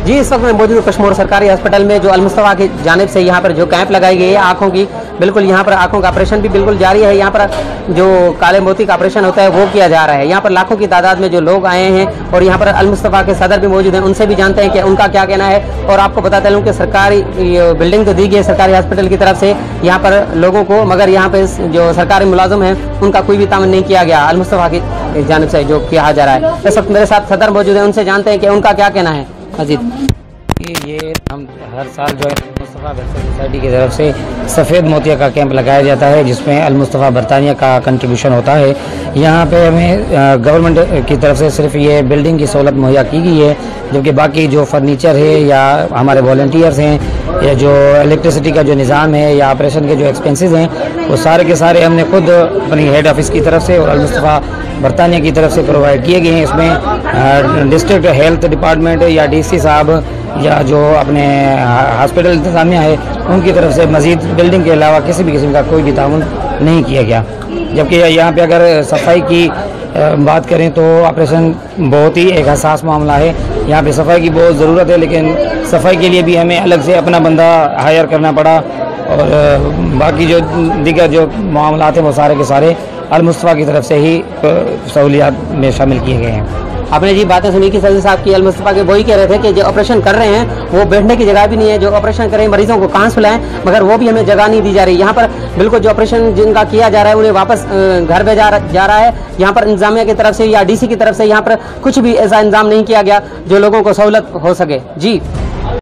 जी, इस वक्त मैं मौजूद हूँ कश्मीर सरकारी हॉस्पिटल में, जो अल-मुस्तफ़ा की जानिब से यहाँ पर जो कैंप लगाई गई है आँखों की, बिल्कुल यहाँ पर आँखों का ऑपरेशन भी बिल्कुल जारी है। यहाँ पर जो काले मोती का ऑपरेशन होता है वो किया जा रहा है। यहाँ पर लाखों की तादाद में जो लोग आए हैं और यहाँ पर अल-मुस्तफ़ा के सदर भी मौजूद हैं, उनसे भी जानते हैं कि उनका क्या कहना है। और आपको बताते चलूँ कि सरकारी बिल्डिंग तो दी गई है सरकारी हॉस्पिटल की तरफ से यहाँ पर लोगों को, मगर यहाँ पर जो सरकारी मुलाजिम हैं उनका कोई भी तामन नहीं किया गया अल-मुस्तफ़ा की जानिब से जो किया जा रहा है। इस वक्त मेरे साथ सदर मौजूद है, उनसे जानते हैं कि उनका क्या कहना है। अजीत, ये हम हर साल जो है मुस्तफ़ा वेलफेयर सोसाइटी की तरफ से सफ़ेद मोतिया का कैंप लगाया जाता है, जिसमें अल-मुस्तफ़ा बरतानिया का कंट्रीब्यूशन होता है। यहाँ पे हमें गवर्नमेंट की तरफ से सिर्फ ये बिल्डिंग की सहूलत मुहैया की गई है, जबकि बाकी जो फर्नीचर है या हमारे वॉलंटियर्स हैं या जो इलेक्ट्रिसिटी का जो निज़ाम है या ऑपरेशन के जो एक्सपेंसेस हैं वो सारे के सारे हमने खुद अपनी हेड ऑफिस की तरफ से और अल-मुस्तफ़ा बरतानिया की तरफ से प्रोवाइड किए गए हैं। इसमें डिस्ट्रिक्ट हेल्थ डिपार्टमेंट या डीसी साहब या जो अपने हॉस्पिटल इंतज़ामिया है उनकी तरफ से मज़ीद बिल्डिंग के अलावा किसी भी किस्म का कोई भी ताउन नहीं किया गया। जबकि यहाँ पे अगर सफाई की बात करें तो ऑपरेशन बहुत ही एक हसास मामला है। यहाँ पे सफाई की बहुत ज़रूरत है, लेकिन सफाई के लिए भी हमें अलग से अपना बंदा हायर करना पड़ा और बाकी जो दीगर जो मामलात हैं वो सारे के सारे अल-मुस्तफ़ा की तरफ से ही सहूलियात में शामिल किए गए हैं। आपने जी बातें सुनी कि सदर साहब की अल-मुस्तफ़ा के वही कह रहे थे कि जो ऑपरेशन कर रहे हैं वो बैठने की जगह भी नहीं है, जो ऑपरेशन कर रहे हैं मरीजों को कहाँ सुलाएं, मगर वो भी हमें जगह नहीं दी जा रही। यहाँ पर बिल्कुल जो ऑपरेशन जिनका किया जा रहा है उन्हें वापस घर भेजा जा रहा है। यहाँ पर इंतजामिया की तरफ से या डीसी की तरफ से यहाँ पर कुछ भी ऐसा इंतजाम नहीं किया गया जो लोगों को सहूलत हो सके। जी।